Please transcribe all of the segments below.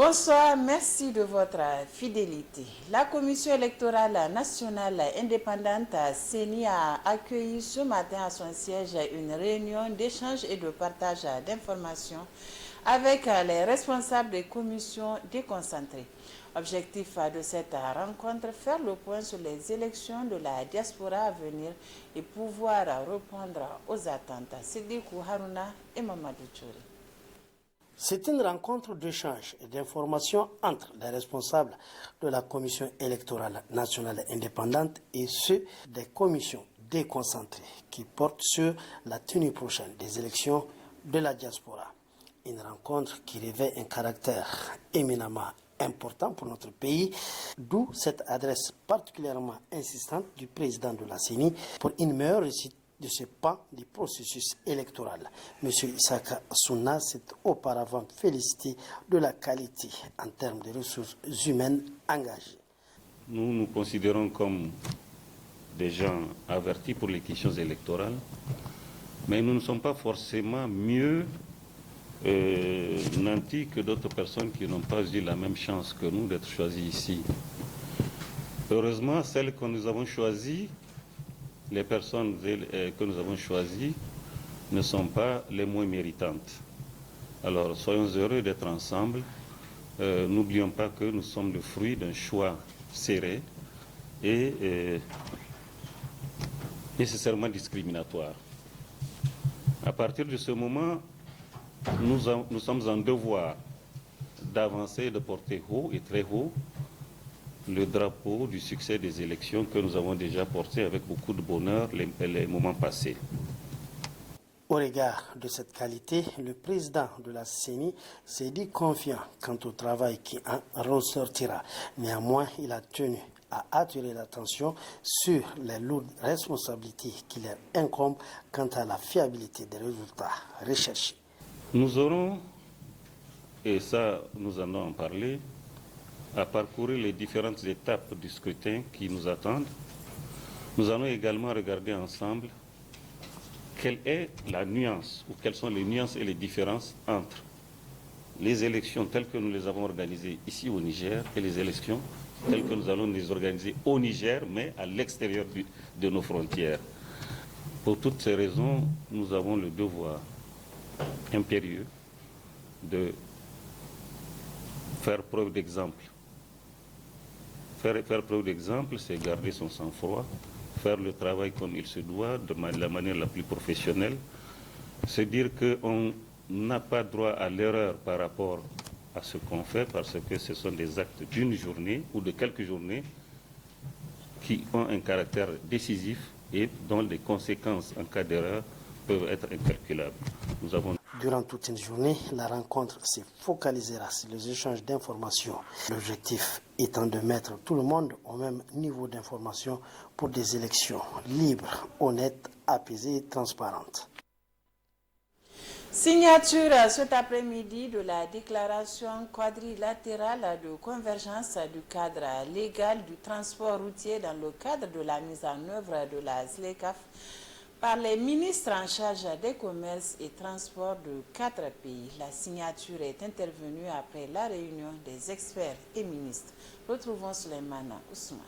Bonsoir, merci de votre fidélité. La Commission électorale nationale indépendante CENI a accueilli ce matin à son siège une réunion d'échange et de partage d'informations avec les responsables des commissions déconcentrées. Objectif de cette rencontre, faire le point sur les élections de la diaspora à venir et pouvoir répondre aux attentes. Sidikou Haruna et Mamadou Tchouri. C'est une rencontre d'échange et d'information entre les responsables de la Commission électorale nationale indépendante et ceux des commissions déconcentrées qui portent sur la tenue prochaine des élections de la diaspora. Une rencontre qui revêt un caractère éminemment important pour notre pays, d'où cette adresse particulièrement insistante du président de la CENI pour une meilleure réussite de ce pan du processus électoral. M. Issaka Souna s'est auparavant félicité de la qualité en termes de ressources humaines engagées. Nous nous considérons comme des gens avertis pour les questions électorales, mais nous ne sommes pas forcément mieux nantis que d'autres personnes qui n'ont pas eu la même chance que nous d'être choisies ici. Heureusement, celles que nous avons choisies, les personnes que nous avons choisies ne sont pas les moins méritantes. Alors, soyons heureux d'être ensemble. N'oublions pas que nous sommes le fruit d'un choix serré et nécessairement discriminatoire. À partir de ce moment, nous sommes en devoir d'avancer et de porter haut et très haut le drapeau du succès des élections que nous avons déjà porté avec beaucoup de bonheur les moments passés. Au regard de cette qualité, le président de la CENI s'est dit confiant quant au travail qui en ressortira. Néanmoins, il a tenu à attirer l'attention sur les lourdes responsabilités qui leur incombent quant à la fiabilité des résultats recherchés. Nous aurons, et ça nous en avons parlé, à parcourir les différentes étapes du scrutin qui nous attendent. Nous allons également regarder ensemble quelle est la nuance, ou quelles sont les nuances et les différences entre les élections telles que nous les avons organisées ici au Niger et les élections telles que nous allons les organiser au Niger, mais à l'extérieur de nos frontières. Pour toutes ces raisons, nous avons le devoir impérieux de faire preuve d'exemple. Faire preuve d'exemple, c'est garder son sang-froid, faire le travail comme il se doit, de la manière la plus professionnelle, se dire qu'on n'a pas droit à l'erreur par rapport à ce qu'on fait, parce que ce sont des actes d'une journée ou de quelques journées qui ont un caractère décisif et dont les conséquences en cas d'erreur peuvent être incalculables. Durant toute une journée, la rencontre se focalisera sur les échanges d'informations. L'objectif étant de mettre tout le monde au même niveau d'information pour des élections libres, honnêtes, apaisées et transparentes. Signature cet après-midi de la déclaration quadrilatérale de convergence du cadre légal du transport routier dans le cadre de la mise en œuvre de la ZLECAf par les ministres en charge des commerces et transports de 4 pays. La signature est intervenue après la réunion des experts et ministres. Retrouvons Souleymane Ousmane.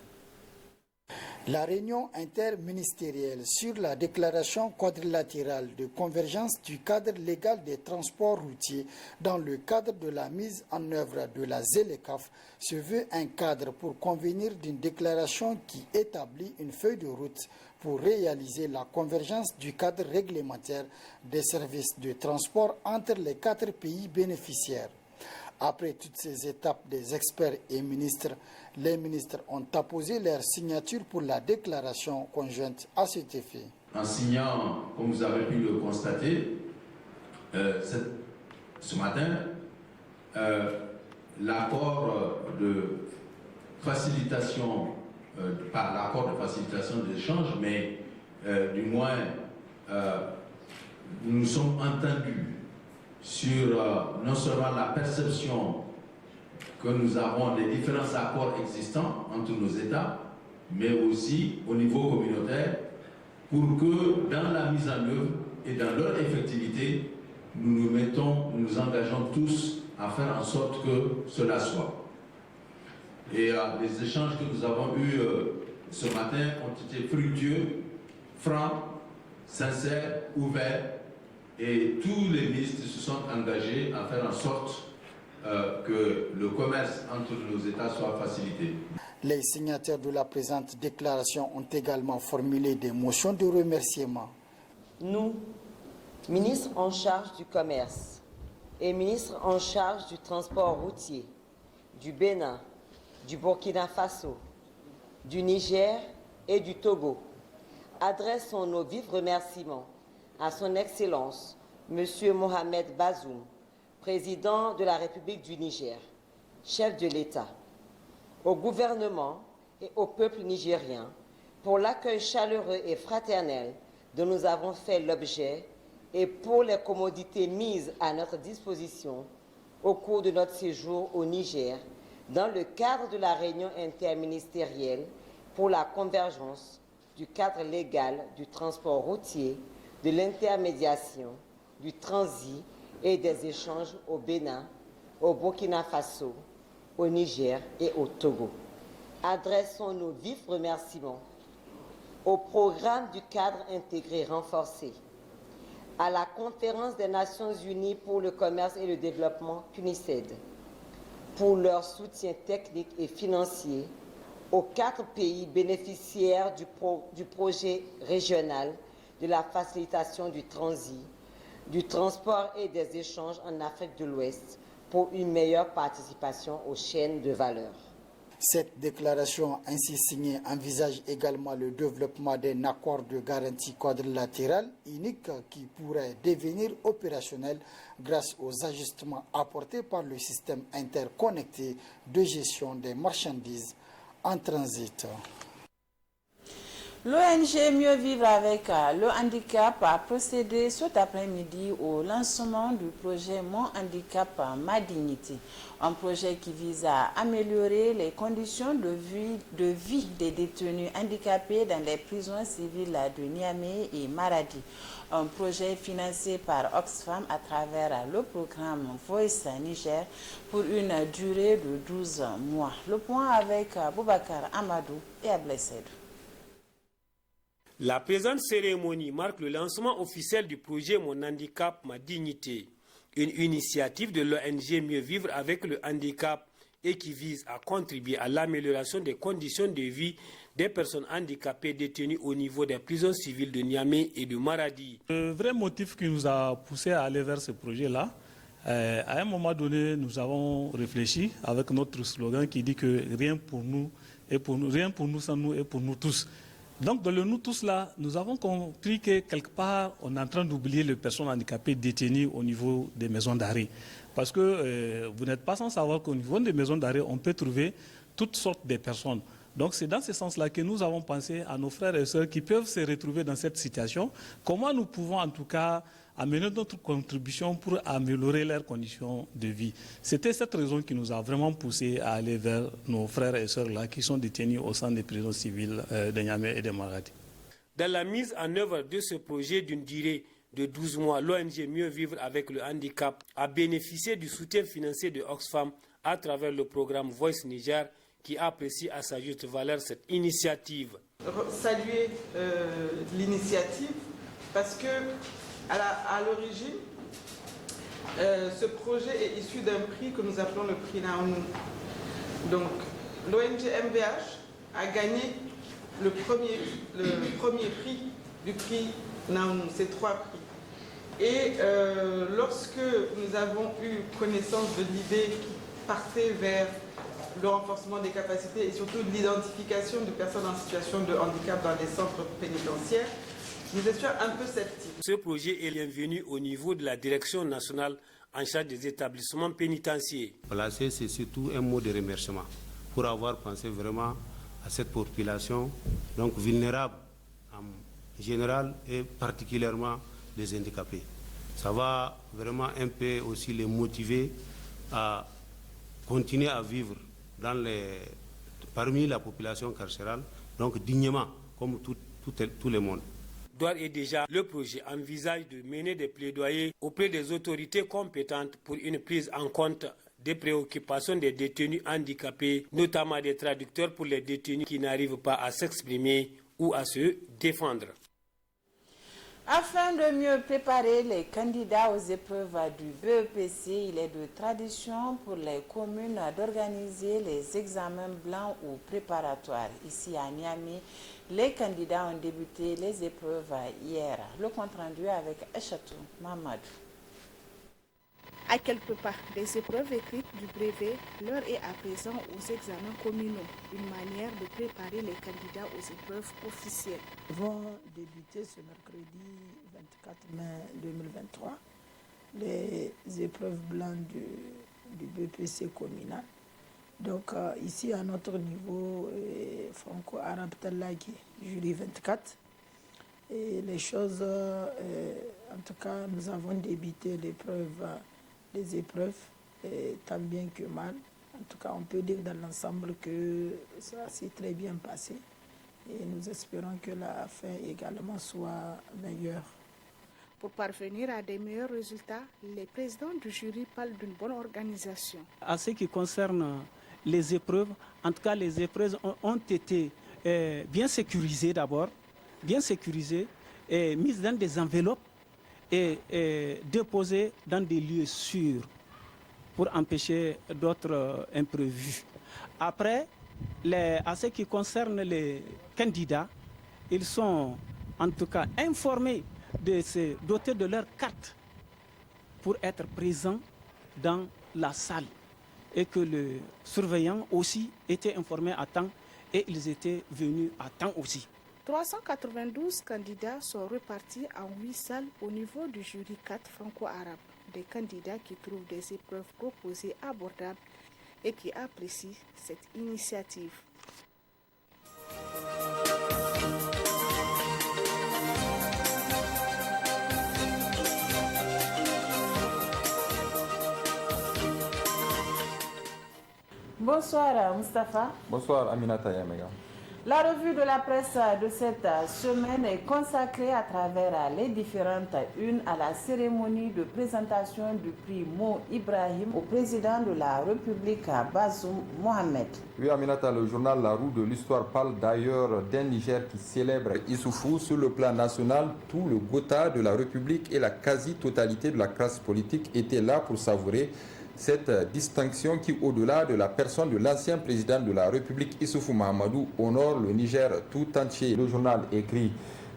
La réunion interministérielle sur la déclaration quadrilatérale de convergence du cadre légal des transports routiers dans le cadre de la mise en œuvre de la ZLECAf se veut un cadre pour convenir d'une déclaration qui établit une feuille de route pour réaliser la convergence du cadre réglementaire des services de transport entre les 4 pays bénéficiaires. Après toutes ces étapes des experts et ministres, les ministres ont apposé leur signature pour la déclaration conjointe à cet effet. En signant, comme vous avez pu le constater, ce matin, l'accord de facilitation, pas l'accord de facilitation d'échange, mais du moins, nous nous sommes entendus sur non seulement la perception que nous avons des différents accords existants entre nos États, mais aussi au niveau communautaire, pour que dans la mise en œuvre et dans leur effectivité, nous nous engageons tous à faire en sorte que cela soit. Et les échanges que nous avons eus ce matin ont été fructueux, francs, sincères, ouverts, et tous les ministres se sont engagés à faire en sorte que le commerce entre nos États soit facilité. Les signataires de la présente déclaration ont également formulé des motions de remerciement. Nous, ministres en charge du commerce et ministres en charge du transport routier, du Bénin, du Burkina Faso, du Niger et du Togo, adressons nos vifs remerciements à son Excellence, M. Mohamed Bazoum, président de la République du Niger, chef de l'État, au gouvernement et au peuple nigérien pour l'accueil chaleureux et fraternel dont nous avons fait l'objet et pour les commodités mises à notre disposition au cours de notre séjour au Niger dans le cadre de la réunion interministérielle pour la convergence du cadre légal du transport routier, de l'intermédiation, du transit et des échanges au Bénin, au Burkina Faso, au Niger et au Togo. Adressons nos vifs remerciements au programme du cadre intégré renforcé, à la conférence des Nations Unies pour le commerce et le développement CUNICED, pour leur soutien technique et financier aux 4 pays bénéficiaires du projet régional de la facilitation du transit, du transport et des échanges en Afrique de l'Ouest pour une meilleure participation aux chaînes de valeur. Cette déclaration ainsi signée envisage également le développement d'un accord de garantie quadrilatéral unique qui pourrait devenir opérationnel grâce aux ajustements apportés par le système interconnecté de gestion des marchandises en transit. L'ONG Mieux Vivre avec le handicap a procédé cet après-midi au lancement du projet Mon handicap, ma dignité. Un projet qui vise à améliorer les conditions de vie des détenus handicapés dans les prisons civiles de Niamey et Maradi. Un projet financé par Oxfam à travers le programme Voice Niger pour une durée de 12 mois. Le point avec Boubacar Amadou et Ablesedou. La présente cérémonie marque le lancement officiel du projet Mon handicap, ma dignité, une initiative de l'ONG Mieux Vivre avec le handicap et qui vise à contribuer à l'amélioration des conditions de vie des personnes handicapées détenues au niveau des prisons civiles de Niamey et de Maradi. Le vrai motif qui nous a poussé à aller vers ce projet-là, à un moment donné, nous avons réfléchi avec notre slogan qui dit que rien pour nous et pour nous, rien pour nous sans nous et pour nous tous. Donc, dans le nous tous là, nous avons compris que quelque part, on est en train d'oublier les personnes handicapées détenues au niveau des maisons d'arrêt. Parce que vous n'êtes pas sans savoir qu'au niveau des maisons d'arrêt, on peut trouver toutes sortes de personnes. Donc, c'est dans ce sens-là que nous avons pensé à nos frères et sœurs qui peuvent se retrouver dans cette situation. Comment nous pouvons en tout cas amener notre contribution pour améliorer leurs conditions de vie. C'était cette raison qui nous a vraiment poussé à aller vers nos frères et sœurs là qui sont détenus au sein des prisons civiles de Niamey et de Maradi. Dans la mise en œuvre de ce projet d'une durée de 12 mois, l'ONG Mieux Vivre avec le handicap a bénéficié du soutien financier de Oxfam à travers le programme Voice Niger qui apprécie à sa juste valeur cette initiative. Saluer l'initiative parce que à l'origine, ce projet est issu d'un prix que nous appelons le prix Naonou. Donc, l'ONG MVH a gagné le premier prix du prix Naonou, ces 3 prix. Et lorsque nous avons eu connaissance de l'idée qui partait vers le renforcement des capacités et surtout l'identification de personnes en situation de handicap dans les centres pénitentiaires, nous étions un peu sceptiques. Ce projet est bienvenu au niveau de la Direction nationale en charge des établissements pénitentiaires. C'est surtout un mot de remerciement pour avoir pensé vraiment à cette population donc vulnérable en général et particulièrement les handicapés. Ça va vraiment un peu aussi les motiver à continuer à vivre parmi la population carcérale, donc dignement, comme tout le monde. D'ores et déjà, le projet envisage de mener des plaidoyers auprès des autorités compétentes pour une prise en compte des préoccupations des détenus handicapés, notamment des traducteurs pour les détenus qui n'arrivent pas à s'exprimer ou à se défendre. Afin de mieux préparer les candidats aux épreuves du BEPC, il est de tradition pour les communes d'organiser les examens blancs ou préparatoires. Ici à Niamey, les candidats ont débuté les épreuves hier. Le compte rendu avec Achatou Mamadou. À quelques pas des épreuves écrites du brevet, l'heure est à présent aux examens communaux, une manière de préparer les candidats aux épreuves officielles. Nous vont débuter ce mercredi 24 mai 2023 les épreuves blanches du BPC communal. Donc ici à notre niveau, franco-arabe Talaki, jury 24. Et les choses, en tout cas, nous avons débuté les épreuves, tant bien que mal. En tout cas, on peut dire dans l'ensemble que ça s'est très bien passé. Et nous espérons que la fin également soit meilleure. Pour parvenir à des meilleurs résultats, les présidents du jury parlent d'une bonne organisation. En ce qui concerne les épreuves, en tout cas, les épreuves ont été bien sécurisées d'abord, bien sécurisées, et mises dans des enveloppes et déposées dans des lieux sûrs pour empêcher d'autres imprévus. Après, en ce qui concerne les candidats, ils sont en tout cas informés de se doter de leur carte pour être présents dans la salle et que le surveillant aussi était informé à temps et ils étaient venus à temps aussi. 392 candidats sont repartis en 8 salles au niveau du jury 4 franco-arabe. Des candidats qui trouvent des épreuves proposées abordables et qui apprécient cette initiative. Bonsoir Mustapha. Bonsoir Aminata Yamega. La revue de la presse de cette semaine est consacrée à travers les différentes unes à la cérémonie de présentation du prix Mo Ibrahim au président de la République, Bazoum Mohamed. Oui Aminata, le journal La Roue de l'Histoire parle d'ailleurs d'un Niger qui célèbre Issoufou. Sur le plan national, tout le Gotha de la République et la quasi-totalité de la classe politique étaient là pour savourer cette distinction qui, au-delà de la personne de l'ancien président de la République, Issoufou Mahamadou, honore le Niger tout entier. Le journal écrit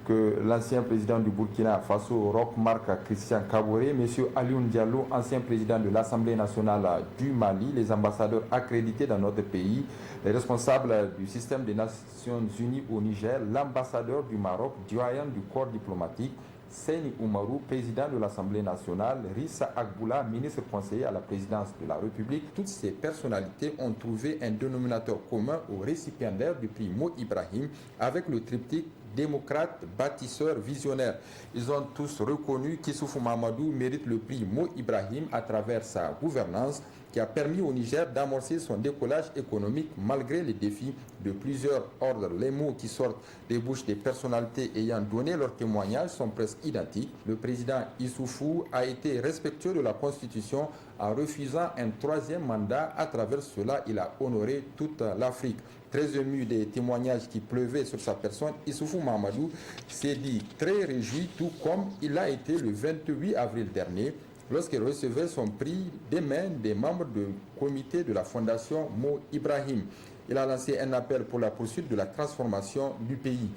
que l'ancien président du Burkina Faso, Roch Marc Christian Kaboré, M. Alioune Diallo, ancien président de l'Assemblée nationale du Mali, les ambassadeurs accrédités dans notre pays, les responsables du système des Nations Unies au Niger, l'ambassadeur du Maroc, doyen du corps diplomatique, Seyni Oumarou, président de l'Assemblée nationale, Rissa Agboula, ministre conseiller à la présidence de la République. Toutes ces personnalités ont trouvé un dénominateur commun au récipiendaire du prix Mo Ibrahim avec le triptyque démocrate, bâtisseur, visionnaire. Ils ont tous reconnu qu'Issoufou Mahamadou mérite le prix Mo Ibrahim à travers sa gouvernance qui a permis au Niger d'amorcer son décollage économique malgré les défis de plusieurs ordres. Les mots qui sortent des bouches des personnalités ayant donné leur témoignage sont presque identiques. Le président Issoufou a été respectueux de la Constitution en refusant un troisième mandat. À travers cela, il a honoré toute l'Afrique. Très ému des témoignages qui pleuvaient sur sa personne, Issoufou Mahamadou s'est dit très réjoui, tout comme il a été le 28 avril dernier, lorsqu'il recevait son prix des mains des membres du comité de la fondation Mo Ibrahim. Il a lancé un appel pour la poursuite de la transformation du pays.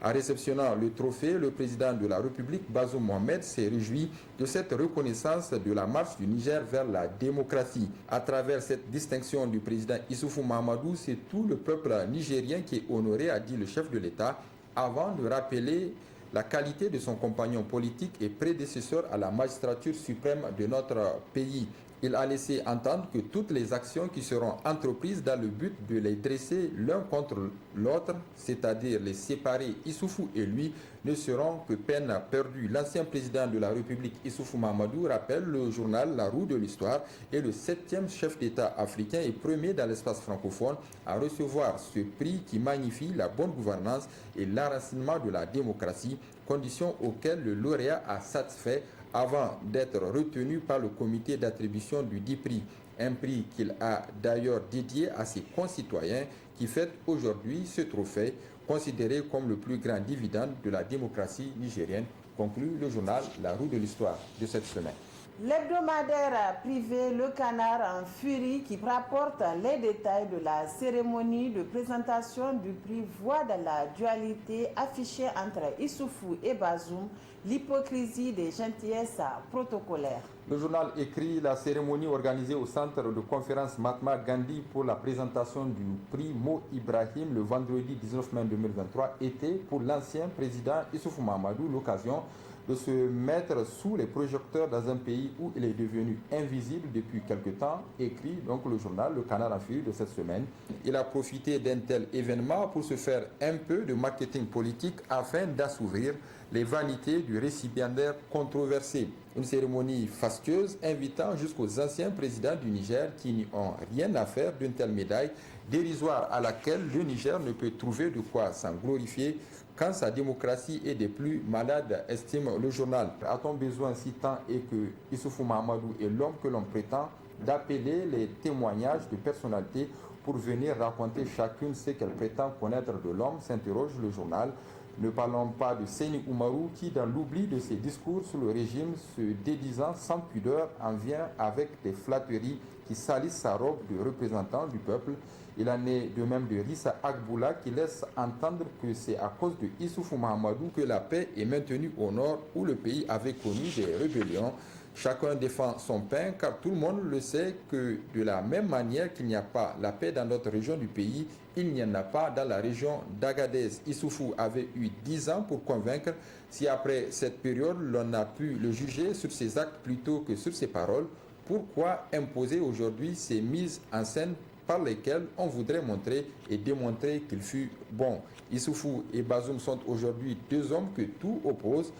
En réceptionnant le trophée, le président de la République, Bazoum Mohamed, s'est réjoui de cette reconnaissance de la marche du Niger vers la démocratie. À travers cette distinction du président Issoufou Mahamadou, c'est tout le peuple nigérien qui est honoré, a dit le chef de l'État, avant de rappeler la qualité de son compagnon politique et prédécesseur à la magistrature suprême de notre pays. Il a laissé entendre que toutes les actions qui seront entreprises dans le but de les dresser l'un contre l'autre, c'est-à-dire les séparer, Issoufou et lui, ne seront que peine perdue. L'ancien président de la République, Issoufou Mahamadou, rappelle le journal La Roue de l'Histoire, est le 7e chef d'État africain et premier dans l'espace francophone à recevoir ce prix qui magnifie la bonne gouvernance et l'enracinement de la démocratie, conditions auxquelles le lauréat a satisfait avant d'être retenu par le comité d'attribution du dit prix. Un prix qu'il a d'ailleurs dédié à ses concitoyens qui fêtent aujourd'hui ce trophée, considéré comme le plus grand dividende de la démocratie nigérienne, conclut le journal La Roue de l'Histoire de cette semaine. L'hebdomadaire privé Le Canard en furie qui rapporte les détails de la cérémonie de présentation du prix voit dans la dualité affichée entre Issoufou et Bazoum l'hypocrisie des gentillesses protocolaires. Le journal écrit: la cérémonie organisée au centre de conférence Mahatma Gandhi pour la présentation du prix Mo Ibrahim le vendredi 19 mai 2023 était pour l'ancien président Issoufou Mahamadou l'occasion de se mettre sous les projecteurs dans un pays où il est devenu invisible depuis quelque temps, écrit donc le journal Le Canard en furie de cette semaine. Il a profité d'un tel événement pour se faire un peu de marketing politique afin d'assouvir les vanités du récipiendaire controversé. Une cérémonie fastueuse invitant jusqu'aux anciens présidents du Niger qui n'y ont rien à faire d'une telle médaille dérisoire à laquelle le Niger ne peut trouver de quoi s'en glorifier quand sa démocratie est des plus malades, estime le journal. A-t-on besoin, si tant est que Issoufou Mahamadou est l'homme que l'on prétend, d'appeler les témoignages de personnalités pour venir raconter chacune ce qu'elle prétend connaître de l'homme, s'interroge le journal. Ne parlons pas de Seyni Oumarou qui, dans l'oubli de ses discours sur le régime, se dédisant sans pudeur, en vient avec des flatteries qui salissent sa robe de représentant du peuple. Il en est de même de Rissa Agboula qui laisse entendre que c'est à cause de Issoufou Mahamadou que la paix est maintenue au nord où le pays avait connu des rébellions. Chacun défend son pain car tout le monde le sait que de la même manière qu'il n'y a pas la paix dans d'autres régions du pays, il n'y en a pas dans la région d'Agadez. Issoufou avait eu 10 ans pour convaincre. Si après cette période l'on a pu le juger sur ses actes plutôt que sur ses paroles, pourquoi imposer aujourd'hui ces mises en scène par lesquels on voudrait montrer et démontrer qu'il fut bon? Issoufou et Bazoum sont aujourd'hui deux hommes que tout oppose.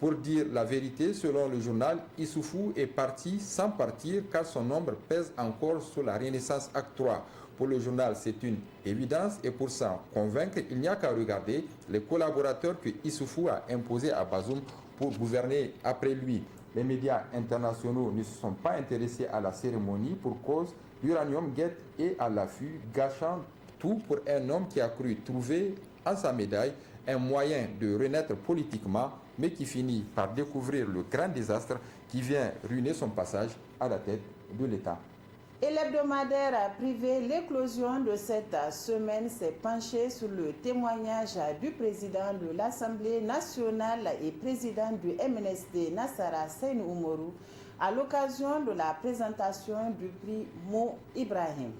Pour dire la vérité, selon le journal, Issoufou est parti sans partir car son ombre pèse encore sur la Renaissance Acte 3. Pour le journal, c'est une évidence et pour s'en convaincre, il n'y a qu'à regarder les collaborateurs que Issoufou a imposés à Bazoum pour gouverner après lui. Les médias internationaux ne se sont pas intéressés à la cérémonie pour cause l'uranium guette et à l'affût, gâchant tout pour un homme qui a cru trouver en sa médaille un moyen de renaître politiquement, mais qui finit par découvrir le grand désastre qui vient ruiner son passage à la tête de l'État. Et l'hebdomadaire privé L'éclosion de cette semaine s'est penché sur le témoignage du président de l'Assemblée nationale et président du MNSD Nassara Seyni Oumarou à l'occasion de la présentation du prix Mo Ibrahim.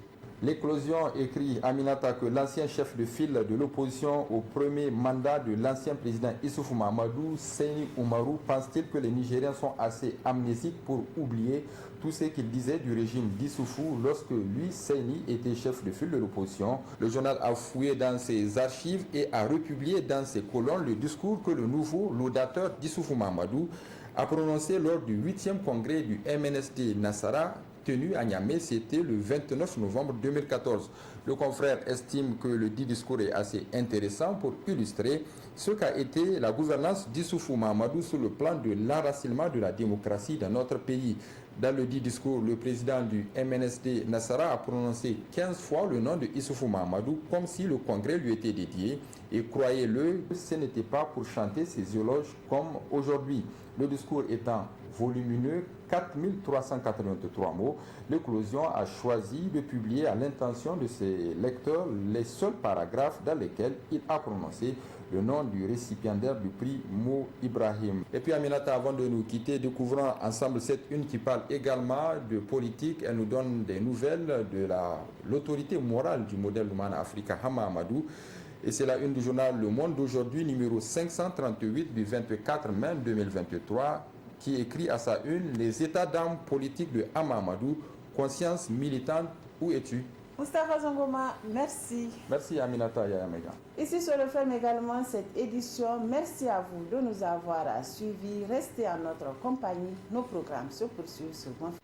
L'éclosion, écrit Aminata, que l'ancien chef de file de l'opposition au premier mandat de l'ancien président Issoufou Mahamadou, Seyni Oumarou, pense-t-il que les Nigériens sont assez amnésiques pour oublier tout ce qu'il disait du régime d'Issoufou lorsque lui, Seyni, était chef de file de l'opposition? Le journal a fouillé dans ses archives et a republié dans ses colonnes le discours que le nouveau laudateur d'Issoufou Mahamadou a prononcé lors du 8e congrès du MNSD Nassara, tenu à Niamey, c'était le 29 novembre 2014. Le confrère estime que le dit discours est assez intéressant pour illustrer ce qu'a été la gouvernance d'Issoufou Mahamadou sur le plan de l'enracinement de la démocratie dans notre pays. Dans le dit discours, le président du MNSD Nassara a prononcé 15 fois le nom de Issoufou Mahamadou comme si le congrès lui était dédié. Et croyez-le, ce n'était pas pour chanter ses éloges comme aujourd'hui. Le discours étant volumineux, 4383 mots, l'éclosion a choisi de publier à l'intention de ses lecteurs les seuls paragraphes dans lesquels il a prononcé le nom du récipiendaire du prix Mo Ibrahim. Et puis Aminata, avant de nous quitter, découvrons ensemble cette une qui parle également de politique. Elle nous donne des nouvelles de l'autorité morale du modèle Lumana Africa, Hama Amadou. Et c'est la une du journal Le Monde d'aujourd'hui, numéro 538 du 24 mai 2023, qui écrit à sa une « Les états d'âme politiques de Hama Amadou, conscience militante, où es-tu » Moustapha Zongoma, merci. Merci Aminata Yayamega. Ici se referme également cette édition. Merci à vous de nous avoir suivis. Restez en notre compagnie. Nos programmes se poursuivent sur Bonfils.